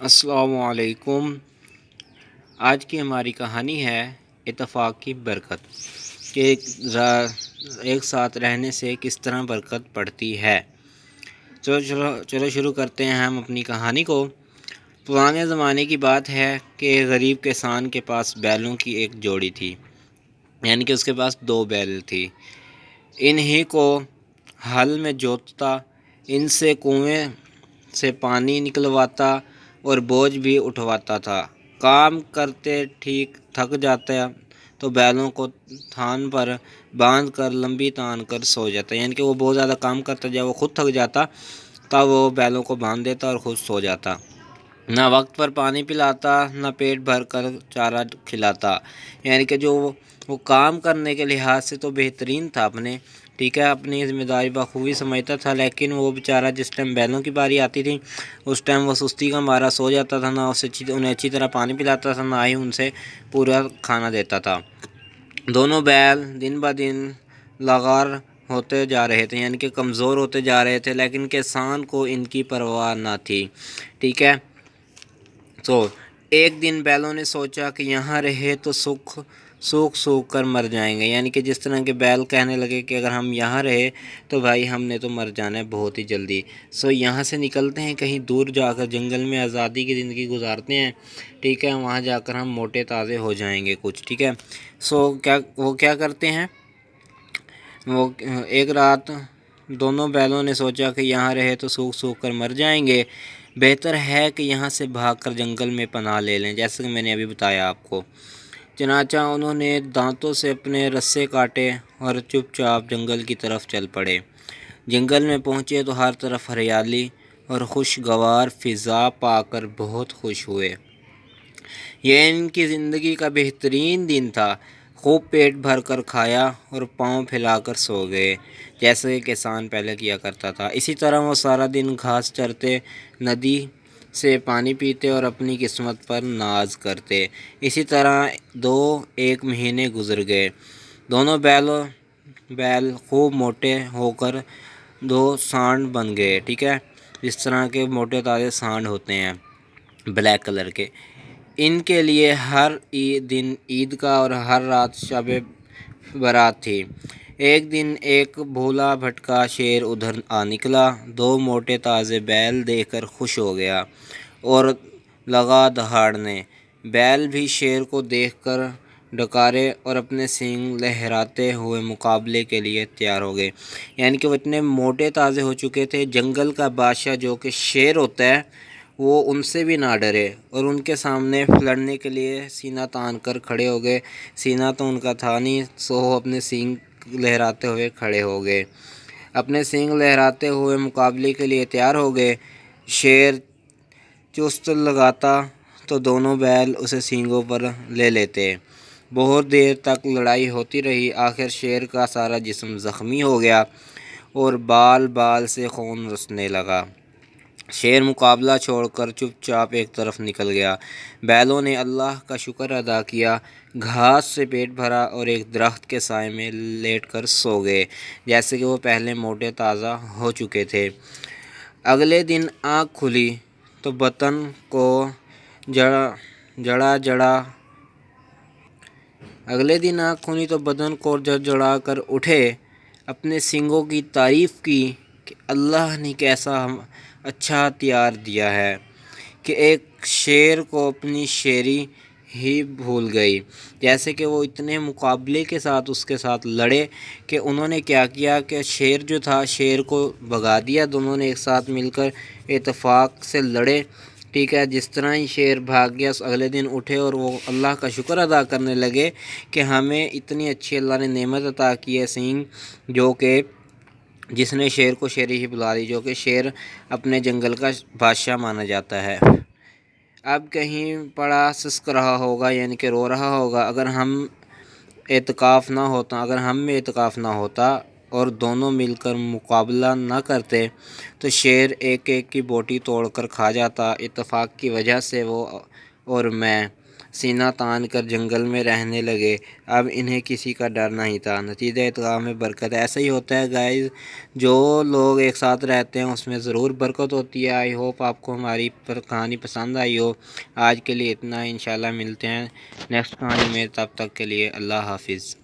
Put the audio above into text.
السلام علیکم۔ آج کی ہماری کہانی ہے اتفاق کی برکت کہ ایک ساتھ رہنے سے کس طرح برکت پڑتی ہے۔ چلو شروع کرتے ہیں ہم اپنی کہانی کو۔ پرانے زمانے کی بات ہے کہ ایک غریب کسان کے پاس بیلوں کی ایک جوڑی تھی، یعنی کہ اس کے پاس 2 بیل تھی۔ انہی کو ہل میں جوتتا، ان سے کنویں سے پانی نکلواتا اور بوجھ بھی اٹھواتا تھا۔ کام کرتے ٹھیک تھک جاتا تو بیلوں کو تھان پر باندھ کر لمبی تان کر سو جاتا، یعنی کہ وہ بہت زیادہ کام کرتا، جب وہ خود تھک جاتا تب وہ بیلوں کو باندھ دیتا اور خود سو جاتا۔ نہ وقت پر پانی پلاتا، نہ پیٹ بھر کر چارہ کھلاتا، یعنی کہ جو وہ کام کرنے کے لحاظ سے تو بہترین تھا، اپنی ذمہ داری بخوبی سمجھتا تھا، لیکن وہ بیچارہ جس ٹائم بیلوں کی باری آتی تھی اس ٹائم وہ سستی کا مارا سو جاتا تھا، نہ انہیں اچھی طرح پانی پلاتا تھا، نہ ہی ان سے پورا کھانا دیتا تھا۔ دونوں بیل دن بہ دن لاغر ہوتے جا رہے تھے، یعنی کہ کمزور ہوتے جا رہے تھے، لیکن کسان کو ان کی پرواہ نہ تھی۔ تو ایک دن بیلوں نے سوچا کہ یہاں رہے تو سوکھ کر مر جائیں گے، یعنی کہ جس طرح کے بیل کہنے لگے کہ اگر ہم یہاں رہے تو بھائی ہم نے تو مر جانا ہے بہت ہی جلدی، یہاں سے نکلتے ہیں، کہیں دور جا کر جنگل میں آزادی کی زندگی گزارتے ہیں، وہاں جا کر ہم موٹے تازے ہو جائیں گے کچھ۔ وہ کیا کرتے ہیں، وہ ایک رات دونوں بیلوں نے سوچا کہ یہاں رہے تو سوکھ کر مر جائیں گے، بہتر ہے کہ یہاں سے بھاگ کر جنگل میں پناہ لے لیں، جیسے کہ میں نے ابھی بتایا آپ کو۔ چنانچہ انہوں نے دانتوں سے اپنے رسے کاٹے اور چپ چاپ جنگل کی طرف چل پڑے۔ جنگل میں پہنچے تو ہر طرف ہریالی اور خوشگوار فضا پا کر بہت خوش ہوئے۔ یہ ان کی زندگی کا بہترین دن تھا۔ خوب پیٹ بھر کر کھایا اور پاؤں پھیلا کر سو گئے، جیسے کہ کسان پہلے کیا کرتا تھا۔ اسی طرح وہ سارا دن گھاس چرتے، ندی سے پانی پیتے اور اپنی قسمت پر ناز کرتے۔ اسی طرح ایک مہینے گزر گئے۔ دونوں بیل خوب موٹے ہو کر 2 سانڈ بن گئے، جس طرح کے موٹے تازے سانڈ ہوتے ہیں بلیک کلر کے۔ ان کے لیے ہر دن عید کا اور ہر رات شب برات تھی۔ ایک دن ایک بھولا بھٹکا شیر ادھر آ نکلا، 2 موٹے تازے بیل دیکھ کر خوش ہو گیا اور لگا دہاڑنے۔ بیل بھی شیر کو دیکھ کر ڈکارے اور اپنے سینگ لہراتے ہوئے مقابلے کے لیے تیار ہو گئے، یعنی کہ وہ اتنے موٹے تازے ہو چکے تھے، جنگل کا بادشاہ جو کہ شیر ہوتا ہے وہ ان سے بھی نہ ڈرے اور ان کے سامنے لڑنے کے لیے سینہ تان کر کھڑے ہو گئے۔ سینہ تو ان کا تھا نہیں، وہ اپنے سینگ لہراتے ہوئے کھڑے ہو گئے، اپنے سینگ لہراتے ہوئے مقابلے کے لیے تیار ہو گئے۔ شیر چست لگاتا تو دونوں بیل اسے سینگوں پر لے لیتے۔ بہت دیر تک لڑائی ہوتی رہی، آخر شیر کا سارا جسم زخمی ہو گیا اور بال سے خون رسنے لگا۔ شیر مقابلہ چھوڑ کر چپ چاپ ایک طرف نکل گیا۔ بیلوں نے اللہ کا شکر ادا کیا، گھاس سے پیٹ بھرا اور ایک درخت کے سائے میں لیٹ کر سو گئے، جیسے کہ وہ پہلے موٹے تازہ ہو چکے تھے۔ اگلے دن آنکھ کھلی تو بدن کو جڑا کر اٹھے، اپنے سینگوں کی تعریف کی کہ اللہ نے کیسا اچھا ہتھیار دیا ہے کہ ایک شیر کو اپنی شیری ہی بھول گئی، جیسے کہ وہ اتنے مقابلے کے ساتھ اس کے ساتھ لڑے کہ انہوں نے کیا کیا کہ شیر جو تھا شیر کو بھگا دیا، دونوں نے ایک ساتھ مل کر اتفاق سے لڑے، جس طرح ہی شیر بھاگ گیا، اگلے دن اٹھے اور وہ اللہ کا شکر ادا کرنے لگے کہ ہمیں اتنی اچھی اللہ نے نعمت عطا کی ہے سینگ، جو کہ جس نے شیر کو شیری ہی بلا دی، جو کہ شیر اپنے جنگل کا بادشاہ مانا جاتا ہے۔ اب کہیں پڑا سسک رہا ہوگا، یعنی کہ رو رہا ہوگا، اگر ہم میں اعتکاف نہ ہوتا اور دونوں مل کر مقابلہ نہ کرتے تو شیر ایک ایک کی بوٹی توڑ کر کھا جاتا۔ اتفاق کی وجہ سے وہ اور میں سینہ تان کر جنگل میں رہنے لگے۔ اب انہیں کسی کا ڈر نہیں تھا۔ نتیجہ اتقاء میں برکت ہے۔ ایسا ہی ہوتا ہے گائز، جو لوگ ایک ساتھ رہتے ہیں اس میں ضرور برکت ہوتی ہے۔ آئی ہوپ آپ کو ہماری کہانی پسند آئی ہو۔ آج کے لیے اتنا، انشاءاللہ ملتے ہیں نیکسٹ کہانی میں، تب تک کے لیے اللہ حافظ۔